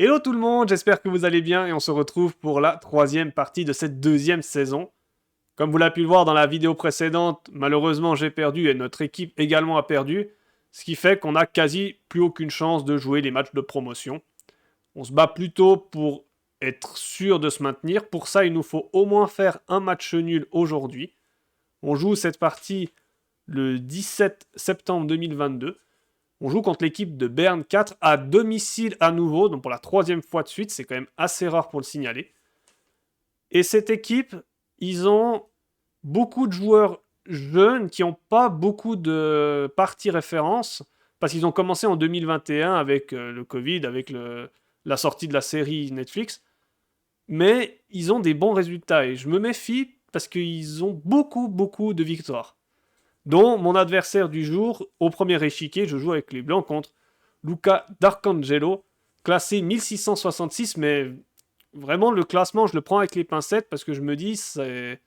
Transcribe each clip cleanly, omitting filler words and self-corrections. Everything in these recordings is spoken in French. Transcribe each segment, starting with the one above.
Hello tout le monde, j'espère que vous allez bien et on se retrouve pour la troisième partie de cette deuxième saison. Comme vous l'avez pu le voir dans la vidéo précédente, malheureusement j'ai perdu et notre équipe également a perdu, ce qui fait qu'on n'a quasi plus aucune chance de jouer les matchs de promotion. On se bat plutôt pour être sûr de se maintenir, pour ça il nous faut au moins faire un match nul aujourd'hui. On joue cette partie le 17 septembre 2022. On joue contre l'équipe de Berne 4 à domicile à nouveau, donc pour la troisième fois de suite, c'est quand même assez rare pour le signaler. Et cette équipe, ils ont beaucoup de joueurs jeunes qui n'ont pas beaucoup de parties références, parce qu'ils ont commencé en 2021 avec le Covid, avec la sortie de la série Netflix, mais ils ont des bons résultats, et je me méfie parce qu'ils ont beaucoup de victoires. Dont mon adversaire du jour, au premier échiquier, je joue avec les Blancs contre Luca D'Arcangelo, classé 1666, mais vraiment le classement, je le prends avec les pincettes parce que je me dis, c'est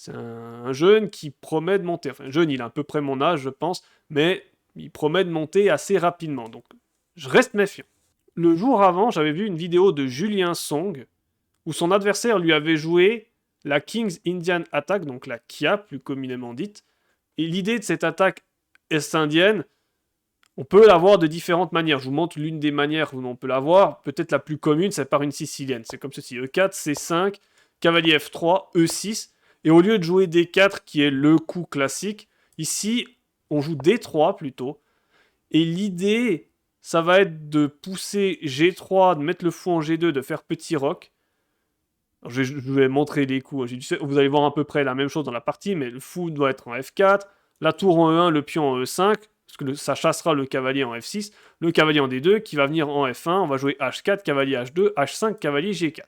un jeune qui promet de monter. Enfin, jeune, il a à peu près mon âge, je pense, mais il promet de monter assez rapidement, donc je reste méfiant. Le jour avant, j'avais vu une vidéo de Julien Song, où son adversaire lui avait joué la King's Indian Attack, donc la KIA, plus communément dite. Et l'idée de cette attaque est-indienne, on peut l'avoir de différentes manières. Je vous montre l'une des manières où on peut l'avoir. Peut-être la plus commune, c'est par une sicilienne. C'est comme ceci. E4, C5, cavalier F3, E6. Et au lieu de jouer D4, qui est le coup classique, ici, on joue D3 plutôt. Et l'idée, ça va être de pousser G3, de mettre le fou en G2, de faire petit roc. Alors, je vais montrer les coups. Vous allez voir à peu près la même chose dans la partie, mais le fou doit être en F4, la tour en E1, le pion en E5, parce que ça chassera le cavalier en F6, le cavalier en D2 qui va venir en F1, on va jouer H4, cavalier H2, H5, cavalier G4.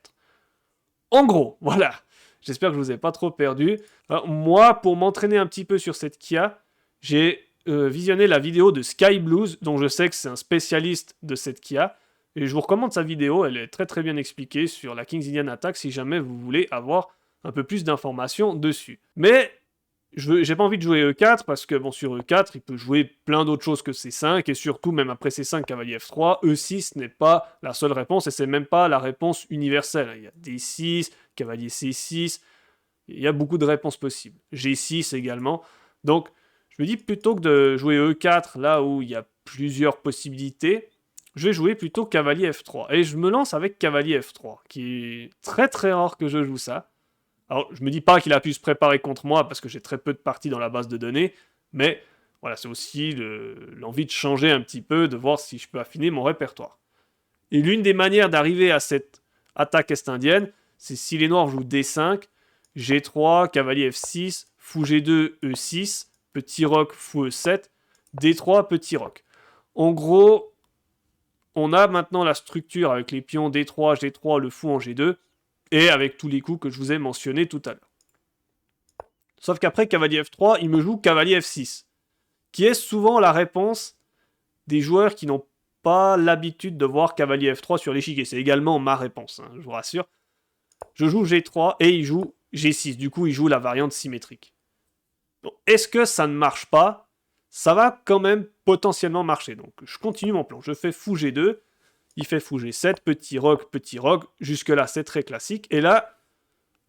En gros, voilà. J'espère que je vous ai pas trop perdu. Alors, moi, pour m'entraîner un petit peu sur cette Kia, j'ai visionné la vidéo de Sky Blues, dont je sais que c'est un spécialiste de cette Kia. Et je vous recommande sa vidéo, elle est très bien expliquée sur la King's Indian Attack si jamais vous voulez avoir un peu plus d'informations dessus. Mais j'ai pas envie de jouer E4 parce que bon, sur E4 il peut jouer plein d'autres choses que C5 et surtout même après C5 cavalier F3, E6 n'est pas la seule réponse et c'est même pas la réponse universelle. Il y a D6, cavalier C6, il y a beaucoup de réponses possibles. G6 également. Donc je me dis plutôt que de jouer E4 là où il y a plusieurs possibilités, je vais jouer plutôt cavalier F3. Et je me lance avec cavalier F3, qui est très rare que je joue ça. Alors, je me dis pas qu'il a pu se préparer contre moi, parce que j'ai très peu de parties dans la base de données, mais voilà, c'est aussi l'envie de changer un petit peu, de voir si je peux affiner mon répertoire. Et l'une des manières d'arriver à cette attaque est-indienne, c'est si les noirs jouent D5, G3, cavalier F6, fou G2, E6, petit roc, fou E7, D3, petit roc. En gros, on a maintenant la structure avec les pions D3, G3, le fou en G2, et avec tous les coups que je vous ai mentionnés tout à l'heure. Sauf qu'après cavalier F3, il me joue cavalier F6, qui est souvent la réponse des joueurs qui n'ont pas l'habitude de voir cavalier F3 sur l'échiquier. C'est également ma réponse, hein, je vous rassure. Je joue G3 et il joue G6. Du coup, il joue la variante symétrique. Donc, est-ce que ça ne marche pas? Ça va quand même potentiellement marcher. Donc, je continue mon plan. Je fais fou G2. Il fait fou G7, petit roc. Jusque-là, c'est très classique. Et là,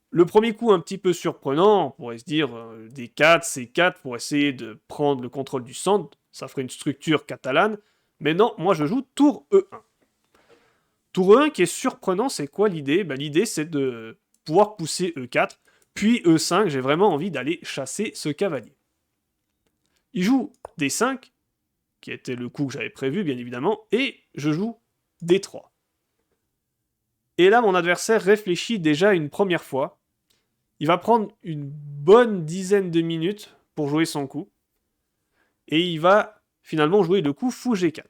le premier coup un petit peu surprenant, on pourrait se dire D4, C4 pour essayer de prendre le contrôle du centre. Ça ferait une structure catalane. Mais non, moi je joue tour E1. Tour E1 qui est surprenant, c'est quoi l'idée? L'idée, c'est de pouvoir pousser E4, puis E5. J'ai vraiment envie d'aller chasser ce cavalier. Il joue D5, qui était le coup que j'avais prévu, bien évidemment, et je joue D3. Et là, mon adversaire réfléchit déjà une première fois. Il va prendre une bonne dizaine de minutes pour jouer son coup. Et il va finalement jouer le coup fou G4.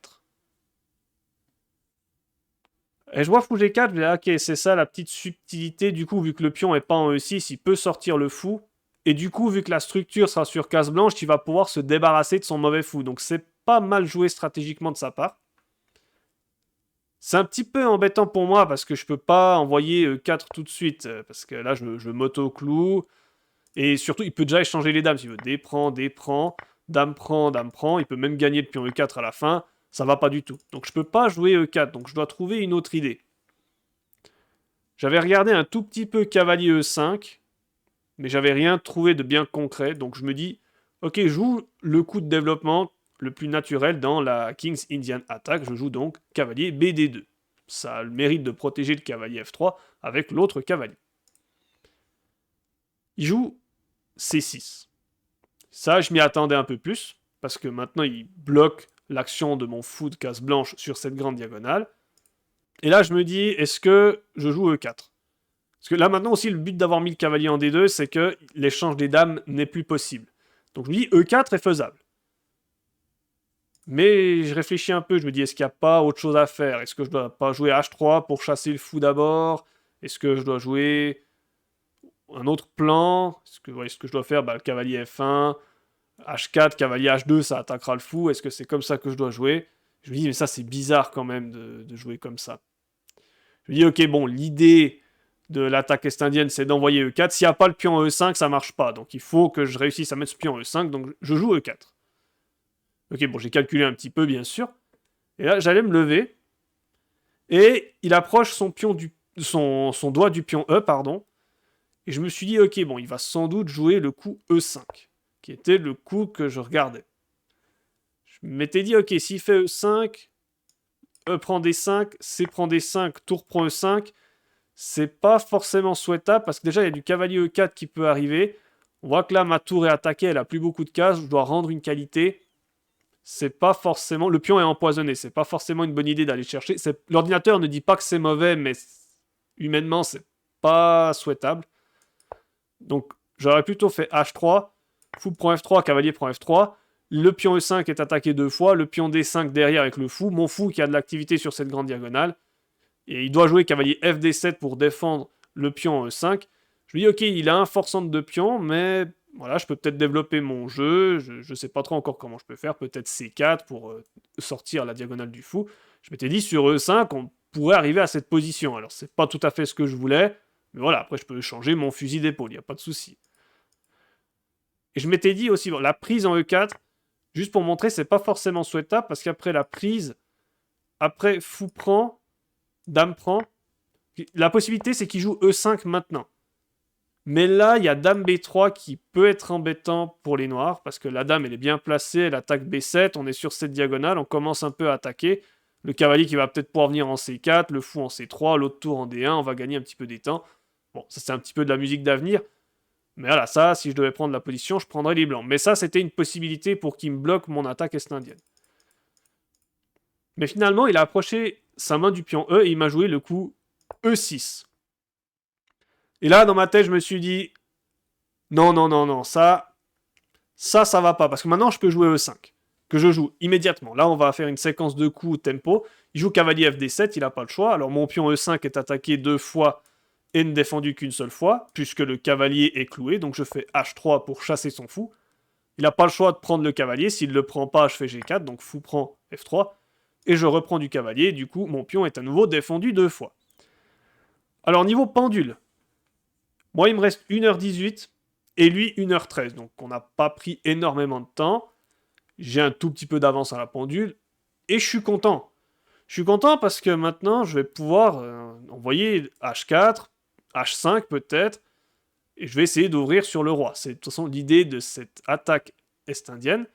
Et je vois fou G4, je dis ok, c'est ça la petite subtilité. Du coup, vu que le pion n'est pas en E6, il peut sortir le fou. Et du coup, vu que la structure sera sur case blanche, il va pouvoir se débarrasser de son mauvais fou. Donc c'est pas mal joué stratégiquement de sa part. C'est un petit peu embêtant pour moi parce que je peux pas envoyer 4 tout de suite. Parce que là, je m'auto-cloue. Et surtout, il peut déjà échanger les dames s'il veut. D prend, dame prend. Il peut même gagner le pion E4 à la fin. Ça va pas du tout. Donc je peux pas jouer E4. Donc je dois trouver une autre idée. J'avais regardé un tout petit peu cavalier E5, mais j'avais rien trouvé de bien concret. Donc je me dis, ok, je joue le coup de développement le plus naturel dans la King's Indian Attack. Je joue donc cavalier BD2. Ça a le mérite de protéger le cavalier F3 avec l'autre cavalier. Il joue C6. Ça, je m'y attendais un peu plus, parce que maintenant il bloque l'action de mon fou de case blanche sur cette grande diagonale. Et là, je me dis, est-ce que je joue E4? Parce que là, maintenant aussi, le but d'avoir mis le cavalier en D2, c'est que l'échange des dames n'est plus possible. Donc je me dis, E4 est faisable. Mais je réfléchis un peu, je me dis, est-ce qu'il n'y a pas autre chose à faire? Est-ce que je dois pas jouer H3 pour chasser le fou d'abord? Est-ce que je dois jouer un autre plan? Est-ce que je dois faire le cavalier F1, H4, cavalier H2, ça attaquera le fou? Est-ce que c'est comme ça que je dois jouer? Je me dis, mais ça c'est bizarre quand même de jouer comme ça. Je me dis, ok, bon, l'idée de l'attaque est-indienne, c'est d'envoyer E4. S'il n'y a pas le pion E5, ça marche pas. Donc il faut que je réussisse à mettre ce pion E5, donc je joue E4. Ok, bon, j'ai calculé un petit peu, bien sûr. Et là, j'allais me lever. Et il approche son doigt du pion E, pardon. Et je me suis dit, ok, bon, il va sans doute jouer le coup E5, qui était le coup que je regardais. Je m'étais dit, ok, s'il fait E5, E prend D5, C prend D5, tour prend E5, c'est pas forcément souhaitable, parce que déjà, il y a du cavalier E4 qui peut arriver. On voit que là, ma tour est attaquée, elle a plus beaucoup de cases, je dois rendre une qualité. C'est pas forcément... Le pion est empoisonné, c'est pas forcément une bonne idée d'aller chercher. L'ordinateur ne dit pas que c'est mauvais, mais humainement, c'est pas souhaitable. Donc, j'aurais plutôt fait H3, fou prend F3, cavalier prend F3. Le pion E5 est attaqué 2 fois, le pion D5 derrière avec le fou. Mon fou qui a de l'activité sur cette grande diagonale. Et il doit jouer cavalier FD7 pour défendre le pion E5. Je lui dis, ok, il a un forçant de 2 pions, mais voilà, je peux peut-être développer mon jeu. Je ne sais pas trop encore comment je peux faire. Peut-être C4 pour sortir la diagonale du fou. Je m'étais dit, sur E5, on pourrait arriver à cette position. Alors, c'est pas tout à fait ce que je voulais. Mais voilà, après, je peux changer mon fusil d'épaule, il n'y a pas de souci. Et je m'étais dit aussi, bon, la prise en E4, juste pour montrer, c'est pas forcément souhaitable, parce qu'après la prise, après fou prend, dame prend, la possibilité, c'est qu'il joue E5 maintenant. Mais là, il y a dame B3 qui peut être embêtant pour les noirs, parce que la dame, elle est bien placée, elle attaque B7, on est sur cette diagonale, on commence un peu à attaquer. Le cavalier qui va peut-être pouvoir venir en C4, le fou en C3, l'autre tour en D1, on va gagner un petit peu des temps. Bon, ça c'est un petit peu de la musique d'avenir. Mais voilà, ça, si je devais prendre la position, je prendrais les blancs. Mais ça, c'était une possibilité pour qu'il me bloque mon attaque est-indienne. Mais finalement, il a approché sa main du pion E et il m'a joué le coup E6. Et là, dans ma tête, je me suis dit, non, non, non, non, ça va pas. Parce que maintenant, je peux jouer E5. Que je joue immédiatement. Là, on va faire une séquence de coups tempo. Il joue cavalier FD7, il n'a pas le choix. Alors, mon pion E5 est attaqué 2 fois et ne défendu qu'une seule fois, puisque le cavalier est cloué. Donc, je fais H3 pour chasser son fou. Il n'a pas le choix de prendre le cavalier. S'il ne le prend pas, je fais G4. Donc, fou prend F3. Et je reprends du cavalier. Du coup, mon pion est à nouveau défendu 2 fois. Alors, niveau pendule. Moi, il me reste 1h18 et lui 1h13. Donc, on n'a pas pris énormément de temps. J'ai un tout petit peu d'avance à la pendule. Et je suis content. Je suis content parce que maintenant, je vais pouvoir envoyer H4, H5 peut-être. Et je vais essayer d'ouvrir sur le roi. C'est de toute façon l'idée de cette attaque est-indienne.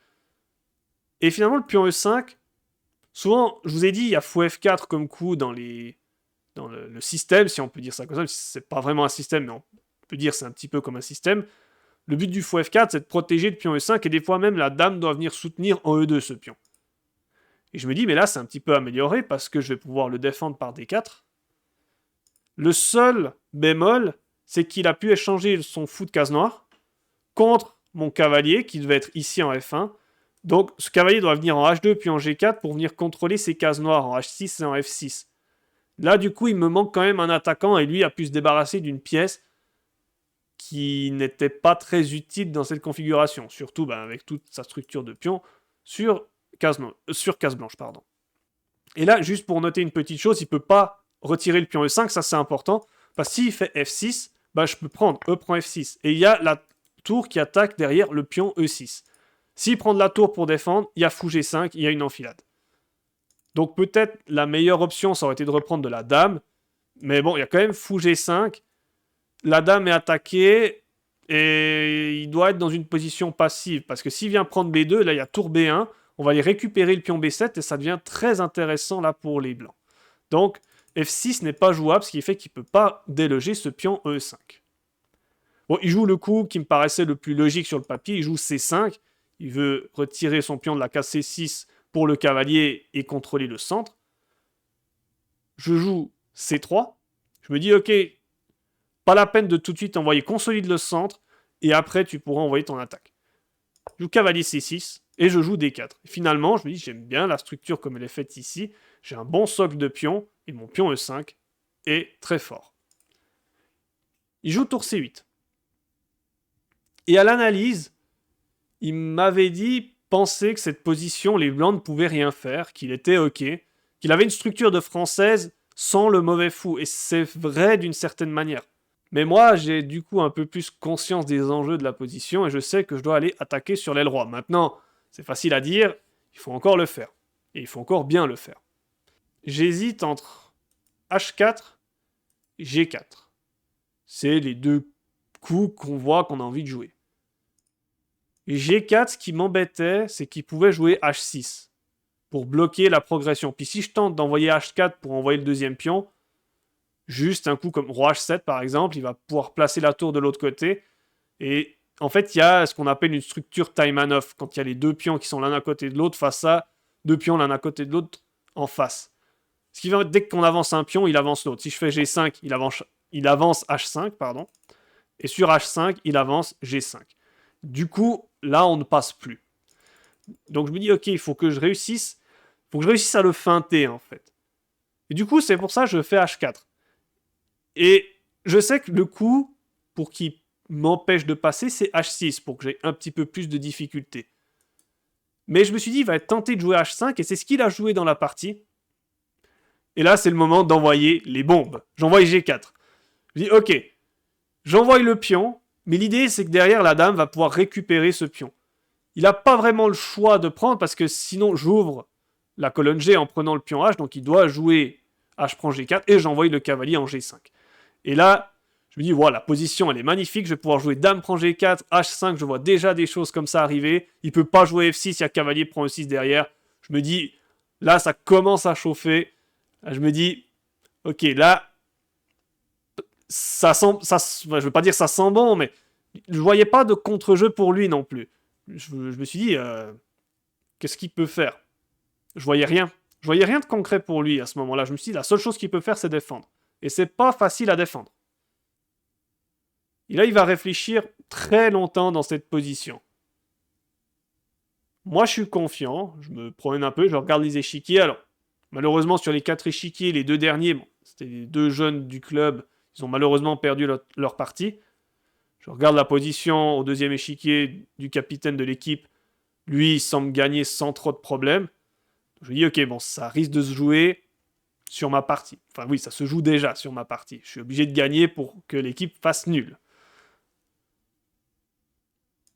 Et finalement, le pion E5, souvent, je vous ai dit, il y a fou F4 comme coup dans le système, si on peut dire ça comme ça. C'est pas vraiment un système, mais on peut dire c'est un petit peu comme un système. Le but du fou F4, c'est de protéger le pion E5, et des fois même, la dame doit venir soutenir en E2 ce pion. Et je me dis, mais là, c'est un petit peu amélioré, parce que je vais pouvoir le défendre par D4. Le seul bémol, c'est qu'il a pu échanger son fou de case noire contre mon cavalier, qui devait être ici en F1. Donc, ce cavalier doit venir en H2 puis en G4 pour venir contrôler ses cases noires en H6 et en F6. Là, du coup, il me manque quand même un attaquant, et lui a pu se débarrasser d'une pièce qui n'était pas très utile dans cette configuration, surtout avec toute sa structure de pion sur case blanche. Et là, juste pour noter une petite chose, il ne peut pas retirer le pion E5, ça c'est important, parce que s'il fait F6, je peux prendre E prend F6, et il y a la tour qui attaque derrière le pion E6. S'il prend de la tour pour défendre, il y a fou G5, il y a une enfilade. Donc peut-être la meilleure option, ça aurait été de reprendre de la dame, Mais bon, il y a quand même fou G5. La dame est attaquée et il doit être dans une position passive. Parce que s'il vient prendre B2, là il y a tour B1. On va aller récupérer le pion B7 et ça devient très intéressant là pour les blancs. Donc F6 n'est pas jouable, ce qui fait qu'il ne peut pas déloger ce pion E5. Bon, il joue le coup qui me paraissait le plus logique sur le papier. Il joue C5. Il veut retirer son pion de la case C6 pour le cavalier et contrôler le centre. Je joue C3. Je me dis, ok, pas la peine de tout de suite envoyer consolide le centre et après tu pourras envoyer ton attaque. Je joue cavalier C6 et je joue D4. Et finalement, je me dis, j'aime bien la structure comme elle est faite ici. J'ai un bon socle de pion et mon pion E5 est très fort. Il joue tour C8. Et à l'analyse, il m'avait dit penser que cette position, les blancs ne pouvaient rien faire, qu'il était ok, qu'il avait une structure de française sans le mauvais fou. Et c'est vrai d'une certaine manière. Mais moi, j'ai du coup un peu plus conscience des enjeux de la position et je sais que je dois aller attaquer sur l'aile roi. Maintenant, c'est facile à dire, il faut encore le faire. Et il faut encore bien le faire. J'hésite entre H4 et G4. C'est les deux coups qu'on voit qu'on a envie de jouer. Et G4, ce qui m'embêtait, c'est qu'il pouvait jouer H6 pour bloquer la progression. Puis si je tente d'envoyer H4 pour envoyer le deuxième pion, juste un coup comme Roi H7 par exemple, il va pouvoir placer la tour de l'autre côté. Et en fait, il y a ce qu'on appelle une structure Taimanov, quand il y a les deux pions qui sont l'un à côté de l'autre face à deux pions l'un à côté de l'autre en face. Ce qui veut dire dès qu'on avance un pion, il avance l'autre. Si je fais G5, il avance H5, pardon. Et sur H5, il avance G5. Du coup, là, on ne passe plus. Donc je me dis, ok, il faut que je réussisse. Il faut que je réussisse à le feinter, en fait. Et du coup, c'est pour ça que je fais H4. Et je sais que le coup, pour qu'il m'empêche de passer, c'est H6, pour que j'ai un petit peu plus de difficulté. Mais je me suis dit, il va être tenté de jouer H5, et c'est ce qu'il a joué dans la partie. Et là, c'est le moment d'envoyer les bombes. J'envoie G4. Je dis, ok, j'envoie le pion, mais l'idée, c'est que derrière, la dame va pouvoir récupérer ce pion. Il n'a pas vraiment le choix de prendre, parce que sinon, j'ouvre la colonne G en prenant le pion H, donc il doit jouer H prend G4, et j'envoie le cavalier en G5. Et là, je me dis, voilà, la position, elle est magnifique, je vais pouvoir jouer dame prend G4, H5, je vois déjà des choses comme ça arriver. Il peut pas jouer F6, il y a cavalier prend E6 derrière. Je me dis, là, ça commence à chauffer. Je me dis, ok, là, ça sent, je veux pas dire ça sent bon, mais je voyais pas de contre-jeu pour lui non plus. Je me suis dit, qu'est-ce qu'il peut faire? Je voyais rien. Je voyais rien de concret pour lui à ce moment-là. Je me suis dit, la seule chose qu'il peut faire, c'est défendre. Et c'est pas facile à défendre. Et là, il va réfléchir très longtemps dans cette position. Moi, je suis confiant. Je me promène un peu, je regarde les échiquiers. Alors, malheureusement, sur les 4 échiquiers, les 2 derniers, bon, c'était les 2 jeunes du club. Ils ont malheureusement perdu leur partie. Je regarde la position au 2e échiquier du capitaine de l'équipe. Lui, il semble gagner sans trop de problèmes. Je me dis, ok, bon, ça risque de se jouer sur ma partie. Enfin oui, ça se joue déjà sur ma partie. Je suis obligé de gagner pour que l'équipe fasse nul.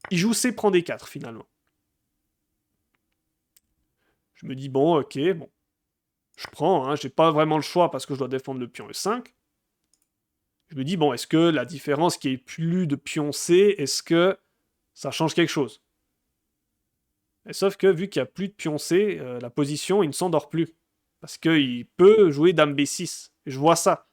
Il joue C prend D4 finalement. Je me dis, bon, ok, bon. Je prends, hein, j'ai pas vraiment le choix parce que je dois défendre le pion E5. Je me dis, bon, est-ce que la différence qu'il n'y ait plus de pion C, est-ce que ça change quelque chose? Et sauf que vu qu'il n'y a plus de pion C, la position, il ne s'endort plus. Parce qu'il peut jouer dame B6. Et je vois ça.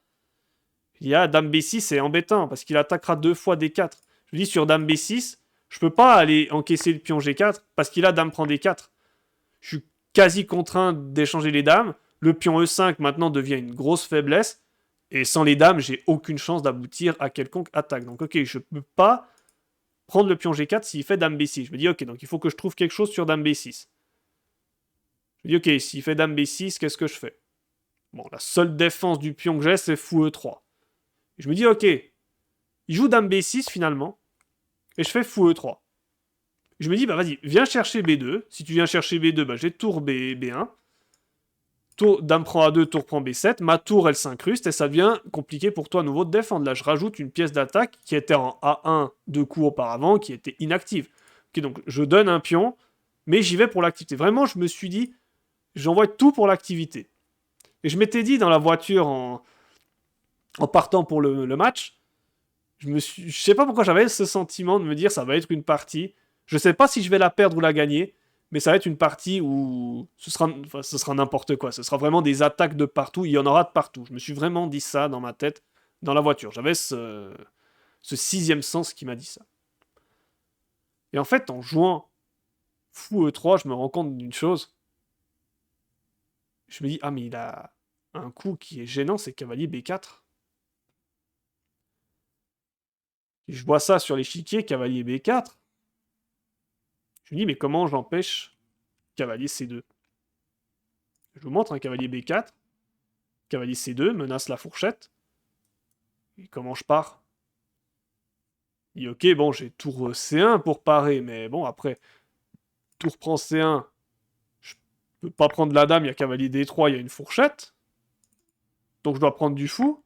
Il y a dame B6, c'est embêtant parce qu'il attaquera 2 fois D4. Je me dis, sur dame B6, je peux pas aller encaisser le pion G4 parce qu'il a dame prend D4. Je suis quasi contraint d'échanger les dames. Le pion E5 maintenant devient une grosse faiblesse. Et sans les dames, j'ai aucune chance d'aboutir à quelconque attaque. Donc ok, je peux pas prendre le pion G4 s'il fait dame B6. Je me dis ok, donc il faut que je trouve quelque chose sur dame B6. Je me dis ok, s'il fait dame B6, qu'est-ce que je fais? Bon, la seule défense du pion que j'ai, c'est fou E3. Et je me dis ok, il joue dame B6 finalement. Et je fais fou E3. Je me dis, bah vas-y, viens chercher B2. Si tu viens chercher B2, bah j'ai tour B1. Tour, dame prend A2, tour prend B7. Ma tour, elle s'incruste et ça devient compliqué pour toi à nouveau de défendre. Là, je rajoute une pièce d'attaque qui était en A1 2 coups auparavant, qui était inactive. Ok, donc je donne un pion, mais j'y vais pour l'activité. Vraiment, je me suis dit, j'envoie tout pour l'activité. Et je m'étais dit dans la voiture en partant pour le match, je sais pas pourquoi j'avais ce sentiment de me dire ça va être une partie. Je sais pas si je vais la perdre ou la gagner, mais ça va être une partie où ce sera n'importe quoi. Ce sera vraiment des attaques de partout. Il y en aura de partout. Je me suis vraiment dit ça dans ma tête, dans la voiture. J'avais ce sixième sens qui m'a dit ça. Et en fait, en jouant fou E3, je me rends compte d'une chose. Je me dis, ah mais il a un coup qui est gênant, c'est cavalier B4. Et je vois ça sur l'échiquier, cavalier B4. Je me dis, mais comment j'empêche cavalier C2? Je vous montre un cavalier B4. Cavalier C2, menace la fourchette. Et comment je pars? Il dit, ok, bon, j'ai tour C1 pour parer, mais bon, après, tour prend C1. Je peux pas prendre la dame, il y a cavalier D3, il y a une fourchette. Donc je dois prendre du fou.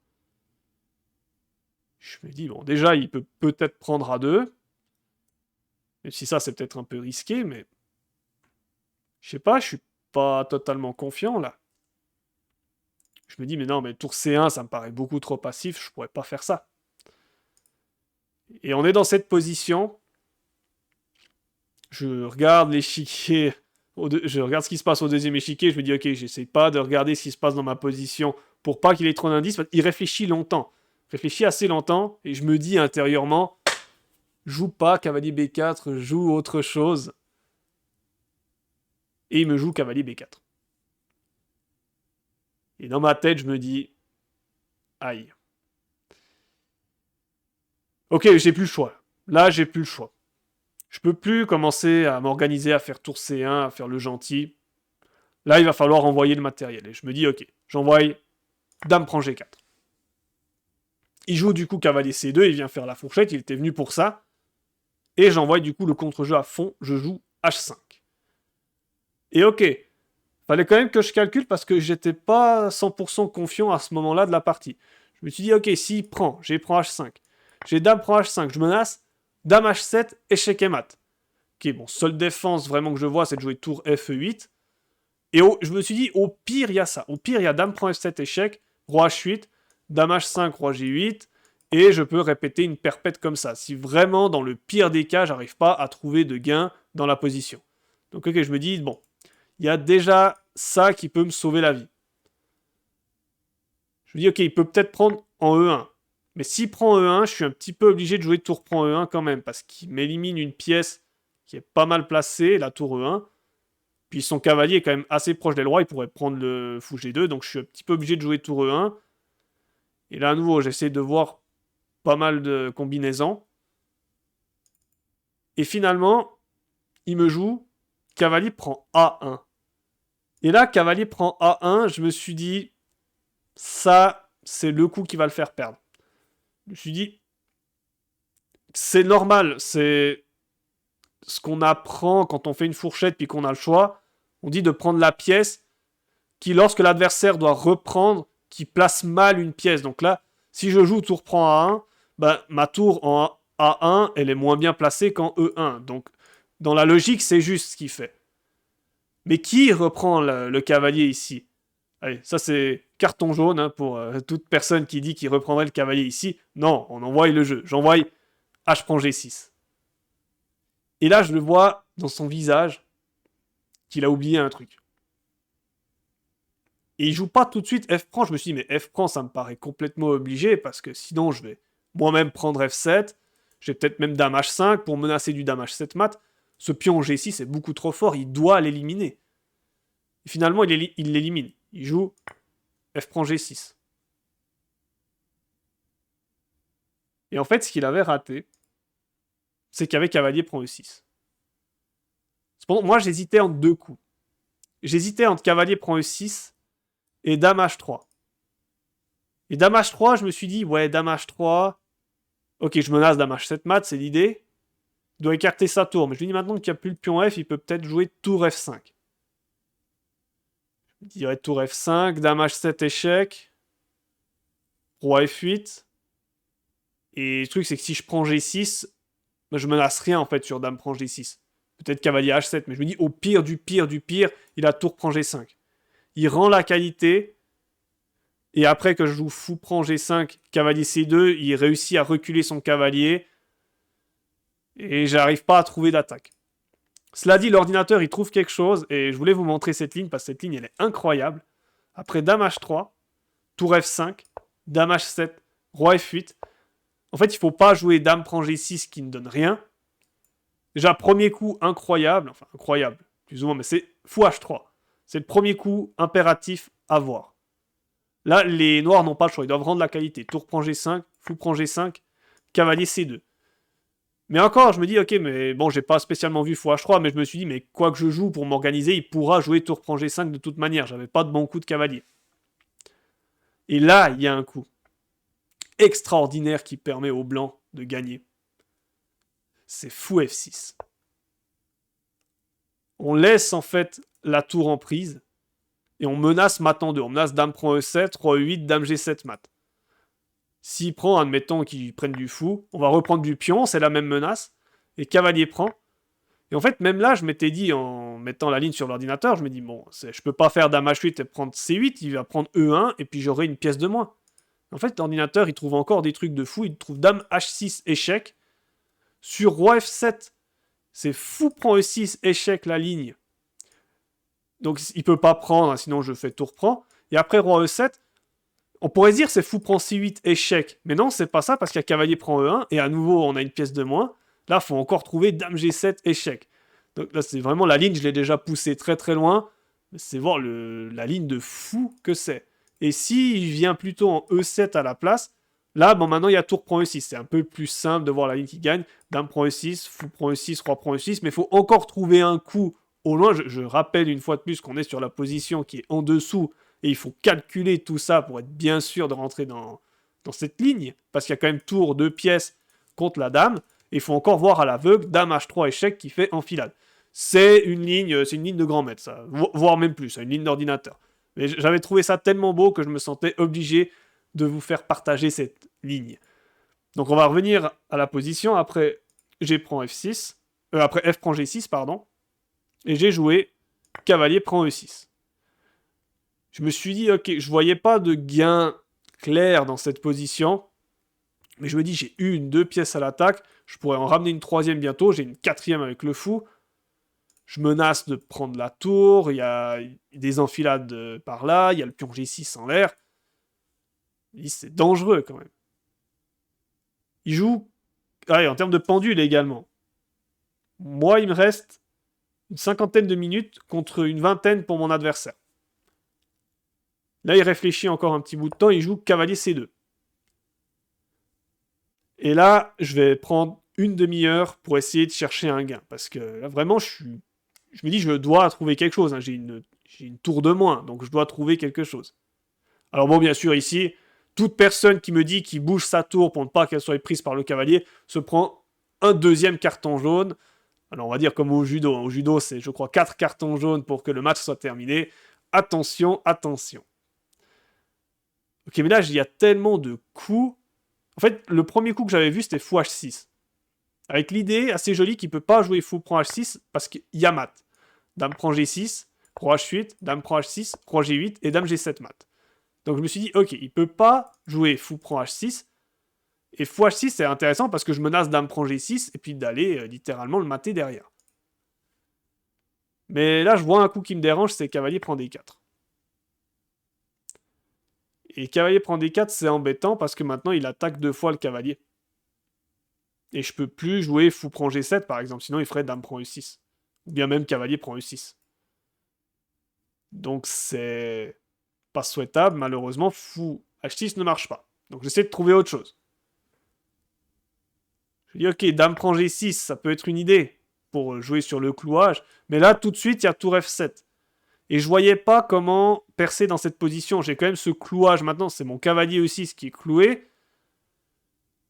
Je me dis, bon, déjà, il peut peut-être prendre A2. Même si ça, c'est peut-être un peu risqué, mais... Je sais pas, je suis pas totalement confiant, là. Je me dis, mais non, mais tour C1, ça me paraît beaucoup trop passif, je pourrais pas faire ça. Et on est dans cette position. Je regarde l'échiquier, je regarde ce qui se passe au deuxième échiquier, je me dis, ok, j'essaie pas de regarder ce qui se passe dans ma position pour pas qu'il ait trop d'indices. Il réfléchit longtemps, réfléchit assez longtemps, et je me dis intérieurement, joue pas cavalier B4, joue autre chose. Et il me joue cavalier B4. Et dans ma tête, je me dis, aïe. Ok, j'ai plus le choix. Là, j'ai plus le choix. Je peux plus commencer à m'organiser, à faire tour C1, à faire le gentil. Là, il va falloir envoyer le matériel. Et je me dis, ok, j'envoie dame prend G4. Il joue du coup cavalier C2, il vient faire la fourchette, il était venu pour ça. Et j'envoie du coup le contre-jeu à fond, je joue H5. Et ok, fallait quand même que je calcule parce que j'étais pas 100% confiant à ce moment-là de la partie. Je me suis dit, ok, s'il prend, j'ai prend H5. J'ai dame prend H5, je menace, dame H7, échec et mat. Ok, bon, seule défense vraiment que je vois, c'est de jouer tour F8. Et je me suis dit, au pire, il y a ça. Au pire, il y a dame prend F7, échec, roi H8, dame H5, roi G8, et je peux répéter une perpète comme ça. Si vraiment, dans le pire des cas, j'arrive pas à trouver de gain dans la position. Donc, ok, je me dis, bon, il y a déjà ça qui peut me sauver la vie. Je me dis, ok, il peut peut-être prendre en E1. Mais s'il prend E1, je suis un petit peu obligé de jouer tour prend E1 quand même, parce qu'il m'élimine une pièce qui est pas mal placée, la tour E1. Puis son cavalier est quand même assez proche des rois, il pourrait prendre le fou G2, donc je suis un petit peu obligé de jouer tour E1. Et là, à nouveau, j'essaie de voir pas mal de combinaisons. Et finalement, il me joue cavalier prend A1. Et là, cavalier prend A1, je me suis dit, ça, c'est le coup qui va le faire perdre. Je me suis dit, c'est normal, c'est ce qu'on apprend quand on fait une fourchette puis qu'on a le choix. On dit de prendre la pièce qui, lorsque l'adversaire doit reprendre, qui place mal une pièce. Donc là, si je joue tour prend A1, ben, ma tour en A1, elle est moins bien placée qu'en E1. Donc, dans la logique, c'est juste ce qu'il fait. Mais qui reprend le cavalier ici? Allez, ça c'est carton jaune hein, pour toute personne qui dit qu'il reprendrait le cavalier ici. Non, on envoie le jeu. J'envoie H prend G6. Et là, je le vois dans son visage qu'il a oublié un truc. Et il joue pas tout de suite F prend. Je me suis dit, mais F prend, ça me paraît complètement obligé parce que sinon, je vais moi-même prendre F7. J'ai peut-être même dame H5 pour menacer du dame H7 mat. Ce pion G6 est beaucoup trop fort. Il doit l'éliminer. Et finalement, il l'élimine. Il joue F prend G6. Et en fait, ce qu'il avait raté, c'est qu'avec cavalier prend E6. Cependant, moi, j'hésitais entre deux coups. J'hésitais entre cavalier prend E6 et dame H3. Et dame H3, je me suis dit, ouais, dame H3. Ok, je menace dame H7 mat, c'est l'idée. Il doit écarter sa tour. Mais je lui dis maintenant qu'il n'y a plus le pion F, il peut peut-être jouer tour F5. Je dirais tour F5, dame H7 échec. Roi F8. Et le truc, c'est que si je prends G6, ben, je menace rien en fait sur dame prend G6. Peut-être cavalier H7, mais je me dis au pire du pire du pire, il a tour prend G5. Il rend la qualité. Et après que je joue fou prend G5, cavalier C2, il réussit à reculer son cavalier. Et j'arrive pas à trouver d'attaque. Cela dit, l'ordinateur, il trouve quelque chose. Et je voulais vous montrer cette ligne, parce que cette ligne, elle est incroyable. Après Dame H3, Tour F5, Dame H7, Roi F8. En fait, il faut pas jouer Dame prend G6 qui ne donne rien. Déjà, premier coup incroyable. Enfin, incroyable, plus ou moins, mais c'est fou H3. C'est le premier coup impératif à voir. Là, les noirs n'ont pas le choix. Ils doivent rendre la qualité. Tour prend G5, fou prend G5, cavalier C2. Mais encore, je me dis, ok, mais bon, j'ai pas spécialement vu fou H3, mais je me suis dit, mais quoi que je joue pour m'organiser, il pourra jouer tour prend G5 de toute manière. J'avais pas de bon coup de cavalier. Et là, il y a un coup extraordinaire qui permet aux blancs de gagner. C'est fou F6. On laisse en fait la tour en prise et on menace mat en deux. On menace dame prend E7, roi E8, dame G7 mat. S'il prend, admettons qu'il prenne du fou, on va reprendre du pion, c'est la même menace, et cavalier prend. Et en fait, même là, je m'étais dit, en mettant la ligne sur l'ordinateur, je me dis, bon, je peux pas faire dame H8 et prendre C8, il va prendre E1, et puis j'aurai une pièce de moins. En fait, l'ordinateur, il trouve encore des trucs de fou, il trouve dame H6, échec, sur roi F7, c'est fou prend E6, échec, la ligne. Donc, il peut pas prendre, sinon je fais tour prend. Et après roi E7, on pourrait se dire c'est fou prend C8, échec. Mais non, c'est pas ça, parce qu'il y a cavalier prend E1, et à nouveau, on a une pièce de moins. Là, il faut encore trouver dame G7, échec. Donc là, c'est vraiment la ligne, je l'ai déjà poussée très très loin. C'est voir la ligne de fou que c'est. Et s'il vient plutôt en E7 à la place, là, bon, maintenant, il y a tour prend E6. C'est un peu plus simple de voir la ligne qui gagne. Dame prend E6, fou prend E6, roi prend E6. Mais il faut encore trouver un coup au loin. Je rappelle une fois de plus qu'on est sur la position qui est en dessous. Et il faut calculer tout ça pour être bien sûr de rentrer dans cette ligne. Parce qu'il y a quand même tour, 2 pièces contre la dame. Et il faut encore voir à l'aveugle, dame H3 échec qui fait enfilade. C'est une ligne de grand maître, ça. Voire même plus, une ligne d'ordinateur. Mais j'avais trouvé ça tellement beau que je me sentais obligé de vous faire partager cette ligne. Donc on va revenir à la position après G prend F6. Après F prend G6, pardon. Et j'ai joué cavalier prend E6. Je me suis dit, ok, je voyais pas de gain clair dans cette position. Mais je me dis, j'ai une, deux pièces à l'attaque. Je pourrais en ramener une troisième bientôt. J'ai une quatrième avec le fou. Je menace de prendre la tour. Il y a des enfilades par là. Il y a le pion G6 en l'air. C'est dangereux quand même. Il joue... Allez, en termes de pendule également. Moi, il me reste une cinquantaine de minutes contre une vingtaine pour mon adversaire. Là, il réfléchit encore un petit bout de temps. Il joue cavalier C2. Et là, je vais prendre une demi-heure pour essayer de chercher un gain. Parce que là, vraiment, je me dis, je dois trouver quelque chose. Hein. J'ai une tour de moins, donc je dois trouver quelque chose. Alors bon, bien sûr, ici, toute personne qui me dit qu'il bouge sa tour pour ne pas qu'elle soit prise par le cavalier se prend un deuxième carton jaune. Alors on va dire comme au judo. Au judo, c'est, je crois, 4 cartons jaunes pour que le match soit terminé. Attention, attention. Ok, mais là, il y a tellement de coups. En fait, le premier coup que j'avais vu, c'était fou H6. Avec l'idée assez jolie qu'il ne peut pas jouer fou prend H6 parce qu'il y a mat. Dame prend G6, roi H8, dame prend H6, roi G8 et dame G7 mat. Donc je me suis dit, ok, il ne peut pas jouer fou prend H6. Et fou H6, c'est intéressant parce que je menace dame prend G6 et puis d'aller littéralement le mater derrière. Mais là, je vois un coup qui me dérange, c'est cavalier prend D4. Et cavalier prend D4, c'est embêtant parce que maintenant, il attaque 2 fois le cavalier. Et je peux plus jouer fou prend G7, par exemple. Sinon, il ferait dame prend E6. Ou bien même cavalier prend E6. Donc, c'est pas souhaitable. Malheureusement, fou H6 ne marche pas. Donc, j'essaie de trouver autre chose. Je dis, ok, dame prend G6, ça peut être une idée pour jouer sur le clouage. Mais là, tout de suite, il y a tour F7. Et je voyais pas comment percer dans cette position. J'ai quand même ce clouage maintenant. C'est mon cavalier E6 qui est cloué.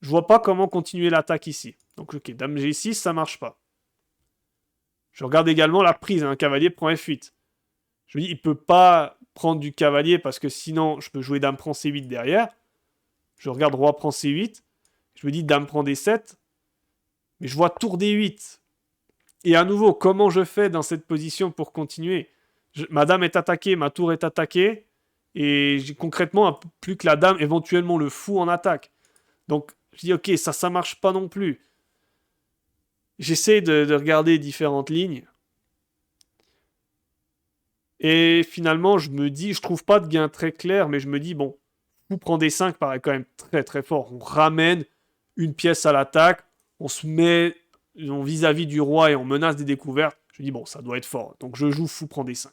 Je vois pas comment continuer l'attaque ici. Donc, ok, dame G6, ça marche pas. Je regarde également la prise. Un cavalier prend F8. Je me dis, il peut pas prendre du cavalier parce que sinon, je peux jouer dame prend C8 derrière. Je regarde roi prend C8. Je me dis, dame prend D7. Mais je vois tour D8. Et à nouveau, comment je fais dans cette position pour continuer ? Ma dame est attaquée, ma tour est attaquée. Et j'ai concrètement plus que la dame, éventuellement le fou en attaque. Donc je dis ok, ça marche pas non plus. J'essaie de regarder différentes lignes. Et finalement, je me dis, je trouve pas de gain très clair, mais je me dis, bon, fou prend des 5 paraît quand même très très fort. On ramène une pièce à l'attaque, on se met vis-à-vis du roi et on menace des découvertes. Je me dis, bon, ça doit être fort. Donc je joue fou prend des 5.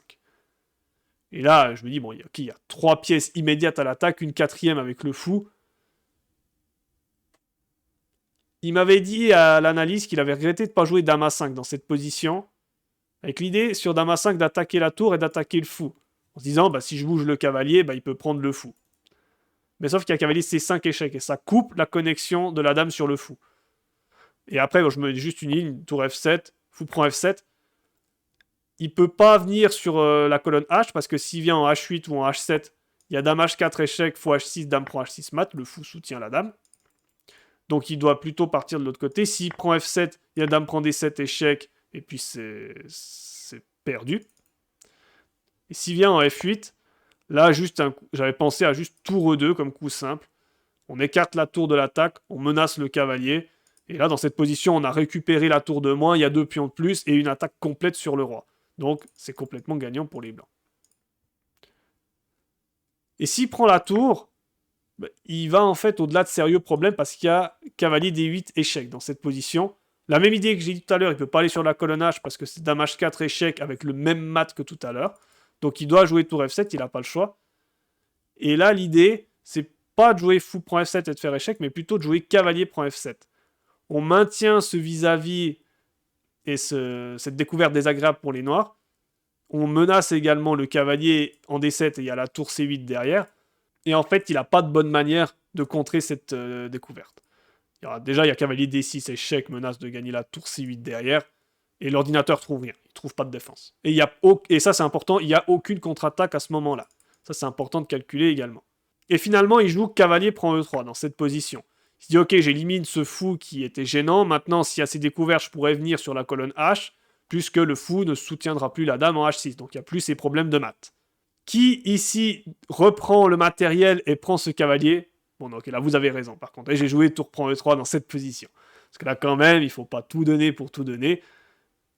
Et là, je me dis, bon, il y a 3 pièces immédiates à l'attaque, une quatrième avec le fou. Il m'avait dit à l'analyse qu'il avait regretté de ne pas jouer dame à 5 dans cette position, avec l'idée sur dame à 5 d'attaquer la tour et d'attaquer le fou. En se disant, bah, si je bouge le cavalier, bah, il peut prendre le fou. Mais sauf qu'il y a cavalier, c'est 5 échecs, et ça coupe la connexion de la dame sur le fou. Et après, quand je me dis juste une ligne, tour F7, fou prend F7, il peut pas venir sur la colonne H, parce que s'il vient en H8 ou en H7, il y a dame H4 échec, fou H6, dame prend H6 mat, le fou soutient la dame. Donc il doit plutôt partir de l'autre côté. S'il prend F7, il y a dame prend D7 échec, et puis c'est perdu. Et s'il vient en F8, là, j'avais pensé à juste tour E2 comme coup simple. On écarte la tour de l'attaque, on menace le cavalier. Et là, dans cette position, on a récupéré la tour de moins, il y a 2 pions de plus et une attaque complète sur le roi. Donc, c'est complètement gagnant pour les blancs. Et s'il prend la tour, bah, il va en fait au-delà de sérieux problèmes parce qu'il y a cavalier D8 échec dans cette position. La même idée que j'ai dit tout à l'heure, il ne peut pas aller sur la colonne H parce que c'est dame H4 échec avec le même mat que tout à l'heure. Donc il doit jouer tour F7, il n'a pas le choix. Et là, l'idée, c'est pas de jouer fou prend F7 et de faire échec, mais plutôt de jouer cavalier prend F7. On maintient ce vis-à-vis et cette découverte désagréable pour les noirs. On menace également le cavalier en D7 et il y a la tour C8 derrière. Et en fait, il n'a pas de bonne manière de contrer cette découverte. Déjà, il y a cavalier D6 échec, menace de gagner la tour C8 derrière. Et l'ordinateur trouve rien, il trouve pas de défense. Et ça, c'est important, il n'y a aucune contre-attaque à ce moment-là. Ça, c'est important de calculer également. Et finalement, il joue cavalier prend E3 dans cette position. Il se dit, ok, j'élimine ce fou qui était gênant. Maintenant, s'il y a ces découvertes, je pourrais venir sur la colonne H, puisque le fou ne soutiendra plus la dame en H6. Donc, il n'y a plus ces problèmes de maths. Qui, ici, reprend le matériel et prend ce cavalier? Bon, ok, là, vous avez raison, par contre. Et j'ai joué tour prend E3 dans cette position. Parce que là, quand même, il ne faut pas tout donner pour tout donner.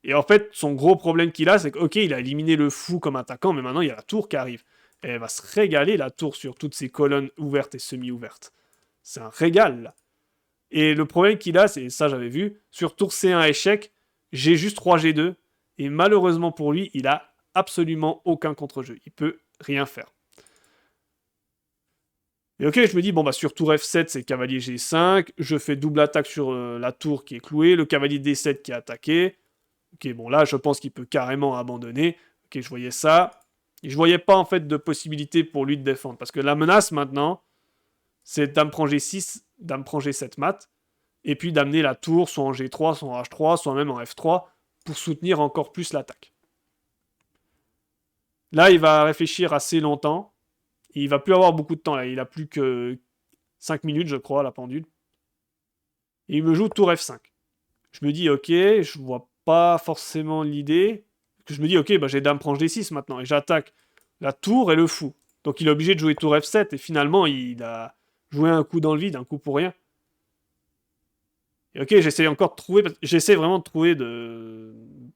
Et en fait, son gros problème qu'il a, c'est que, ok, il a éliminé le fou comme attaquant, mais maintenant, il y a la tour qui arrive. Et elle va se régaler, la tour, sur toutes ces colonnes ouvertes et semi-ouvertes. C'est un régal, là. Et le problème qu'il a, c'est ça, j'avais vu, sur tour C1 échec, j'ai juste 3 G2, et malheureusement pour lui, il a absolument aucun contre-jeu. Il peut rien faire. Et ok, je me dis, bon, bah sur tour F7, c'est cavalier G5, je fais double attaque sur la tour qui est clouée, le cavalier D7 qui est attaqué. Ok, bon, là, je pense qu'il peut carrément abandonner. Ok, je voyais ça. Et je voyais pas, en fait, de possibilité pour lui de défendre. Parce que la menace, maintenant, c'est dame prend G6, dame prend G7 mat, et puis d'amener la tour soit en G3, soit en H3, soit même en F3, pour soutenir encore plus l'attaque. Là, il va réfléchir assez longtemps. Il va plus avoir beaucoup de temps, là. Il a plus que 5 minutes, je crois, la pendule. Et il me joue tour F5. Je me dis, ok, je vois pas forcément l'idée. Je me dis, ok, bah j'ai dame prend D6 maintenant, et j'attaque la tour et le fou. Donc il est obligé de jouer tour F7, et finalement, il a joué un coup dans le vide, un coup pour rien. Et ok, j'essaie encore de trouver, j'essaie vraiment de trouver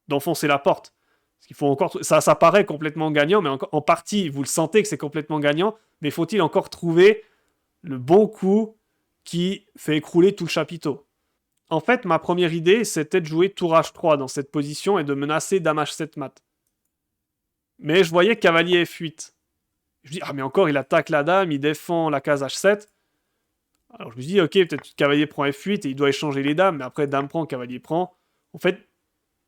d'enfoncer la porte. Parce qu'il faut encore, ça paraît complètement gagnant, mais en partie, vous le sentez que c'est complètement gagnant, mais faut-il encore trouver le bon coup qui fait écrouler tout le chapiteau? En fait, ma première idée, c'était de jouer tour H3 dans cette position et de menacer dame H7 mat. Mais je voyais cavalier F8. Je me dis, ah mais encore, il attaque la dame, il défend la case H7. Alors je me dis, ok, peut-être cavalier prend F8 et il doit échanger les dames, mais après dame prend, cavalier prend. En fait,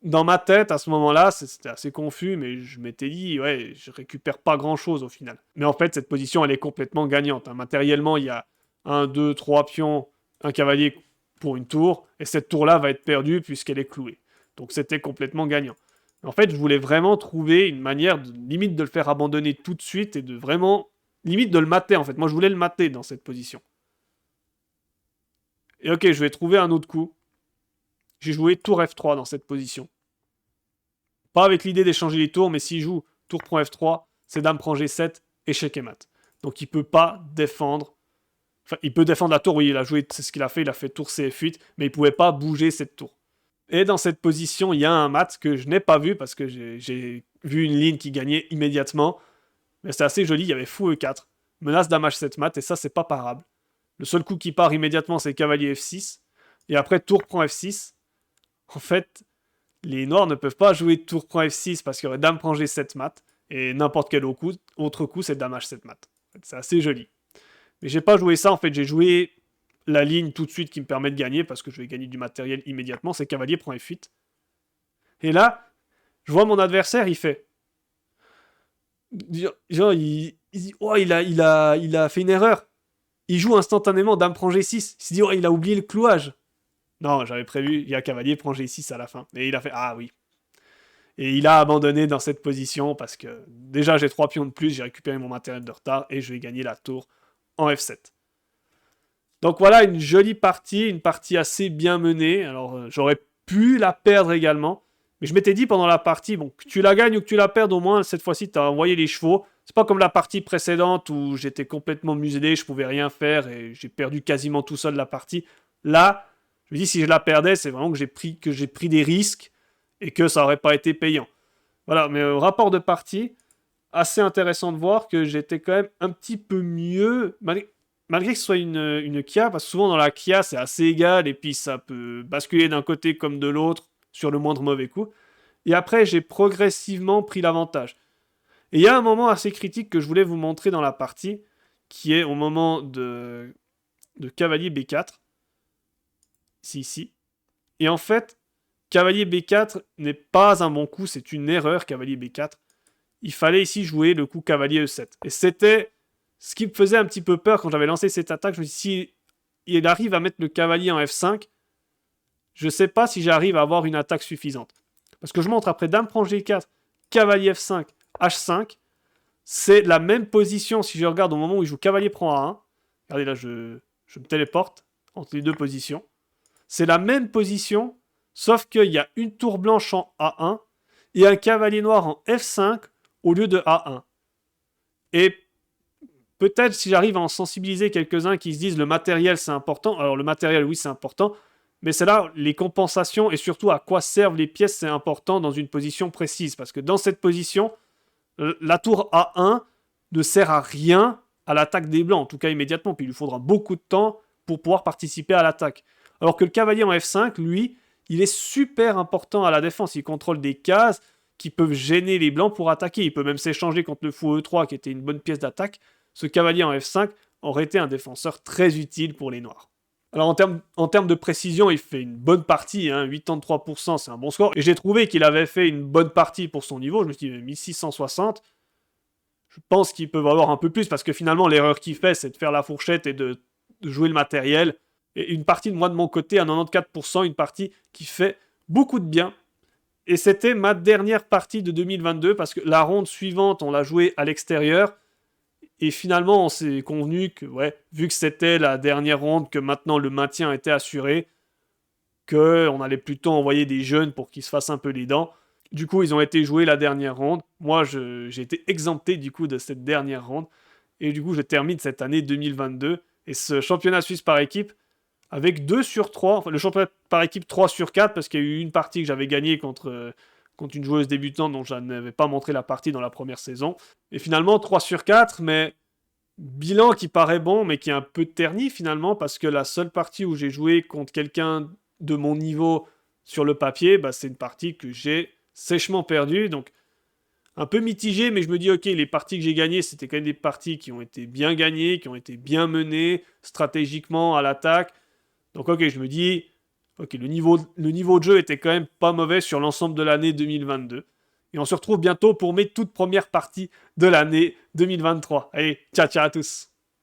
dans ma tête, à ce moment-là, c'était assez confus, mais je m'étais dit, ouais, je récupère pas grand-chose au final. Mais en fait, cette position, elle est complètement gagnante. Matériellement, il y a 1, 2, 3 pions, un cavalier pour une tour, et cette tour-là va être perdue puisqu'elle est clouée. Donc c'était complètement gagnant. En fait, je voulais vraiment trouver une manière, limite de le faire abandonner tout de suite, et de vraiment, limite de le mater en fait. Moi, je voulais le mater dans cette position. Et ok, je vais trouver un autre coup. J'ai joué tour F3 dans cette position. Pas avec l'idée d'échanger les tours, mais s'il joue tour prend F3, c'est dame prend G7, échec et mat. Donc il peut pas défendre. Enfin, il peut défendre la tour, oui, il a joué, c'est ce qu'il a fait tour CF8, mais il pouvait pas bouger cette tour. Et dans cette position, il y a un mat que je n'ai pas vu parce que j'ai vu une ligne qui gagnait immédiatement. Mais c'est assez joli, il y avait fou E4. Menace dame H7 mat, et ça, c'est pas parable. Le seul coup qui part immédiatement, c'est cavalier F6. Et après, tour prend F6. En fait, les noirs ne peuvent pas jouer tour prend F6 parce qu'il y aurait dame prend G7 mat. Et n'importe quel autre coup, c'est dame H7 mat. C'est assez joli. Mais j'ai pas joué ça, en fait, j'ai joué la ligne tout de suite qui me permet de gagner parce que je vais gagner du matériel immédiatement, c'est cavalier prend F8. Et là, je vois mon adversaire, il fait... Genre, il dit, oh, il a fait une erreur. Il joue instantanément dame prend G6. Il s'est dit, oh, il a oublié le clouage. Non, j'avais prévu, il y a cavalier prend G6 à la fin. Et il a fait, ah oui. Et il a abandonné dans cette position parce que déjà j'ai 3 pions de plus, j'ai récupéré mon matériel de retard et je vais gagner la tour en F7. Donc voilà, une jolie partie, une partie assez bien menée. Alors j'aurais pu la perdre également. Mais je m'étais dit pendant la partie, bon, que tu la gagnes ou que tu la perdes, au moins cette fois-ci tu as envoyé les chevaux. C'est pas comme la partie précédente où j'étais complètement muselé, je pouvais rien faire et j'ai perdu quasiment tout seul la partie. Là, je me dis si je la perdais, c'est vraiment que j'ai pris des risques et que ça aurait pas été payant. Voilà, mais au rapport de partie, assez intéressant de voir que j'étais quand même un petit peu mieux, malgré que ce soit une Kia, parce que souvent dans la Kia c'est assez égal et puis ça peut basculer d'un côté comme de l'autre sur le moindre mauvais coup. Et après j'ai progressivement pris l'avantage. Et il y a un moment assez critique que je voulais vous montrer dans la partie, qui est au moment de cavalier B4. Ici. Et en fait, cavalier B4 n'est pas un bon coup, c'est une erreur, cavalier B4. Il fallait ici jouer le coup cavalier E7. Et c'était ce qui me faisait un petit peu peur quand j'avais lancé cette attaque. Je me suis dit, si il arrive à mettre le cavalier en F5, je ne sais pas si j'arrive à avoir une attaque suffisante. Parce que je montre après dame prend G4, cavalier F5, H5. C'est la même position si je regarde au moment où il joue cavalier prend A1. Regardez là, je me téléporte entre les deux positions. C'est la même position, sauf qu'il y a une tour blanche en A1 et un cavalier noir en F5 au lieu de A1. Et peut-être si j'arrive à en sensibiliser quelques-uns qui se disent le matériel c'est important, alors le matériel oui c'est important, mais c'est là les compensations et surtout à quoi servent les pièces c'est important dans une position précise, parce que dans cette position, la tour A1 ne sert à rien à l'attaque des blancs, en tout cas immédiatement, puis il lui faudra beaucoup de temps pour pouvoir participer à l'attaque. Alors que le cavalier en F5, lui, il est super important à la défense, il contrôle des cases qui peuvent gêner les blancs pour attaquer, il peut même s'échanger contre le fou E3 qui était une bonne pièce d'attaque. Ce cavalier en F5 aurait été un défenseur très utile pour les noirs. Alors en termes de précision, il fait une bonne partie, hein, 83%, c'est un bon score. Et j'ai trouvé qu'il avait fait une bonne partie pour son niveau, je me suis dit 1660. Je pense qu'ils peuvent avoir un peu plus, parce que finalement l'erreur qu'il fait, c'est de faire la fourchette et de jouer le matériel. Et une partie de moi de mon côté, à 94%, une partie qui fait beaucoup de bien. Et c'était ma dernière partie de 2022, parce que la ronde suivante, on l'a jouée à l'extérieur. Et finalement, on s'est convenu que, ouais, vu que c'était la dernière ronde, que maintenant le maintien était assuré, qu'on allait plutôt envoyer des jeunes pour qu'ils se fassent un peu les dents. Du coup, ils ont été joués la dernière ronde. Moi, j'ai été exempté du coup de cette dernière ronde. Et du coup, je termine cette année 2022. Et ce championnat suisse par équipe, avec 2 sur 3, enfin le championnat par équipe 3 sur 4, parce qu'il y a eu une partie que j'avais gagnée contre une joueuse débutante dont je n'avais pas montré la partie dans la première saison. Et finalement, 3 sur 4, mais bilan qui paraît bon, mais qui est un peu terni finalement, parce que la seule partie où j'ai joué contre quelqu'un de mon niveau sur le papier, bah, c'est une partie que j'ai sèchement perdue. Donc, un peu mitigé, mais je me dis, ok, les parties que j'ai gagnées, c'était quand même des parties qui ont été bien gagnées, qui ont été bien menées, stratégiquement à l'attaque. Donc, ok, je me dis, ok, le niveau de jeu était quand même pas mauvais sur l'ensemble de l'année 2022. Et on se retrouve bientôt pour mes toutes premières parties de l'année 2023. Allez, ciao ciao à tous!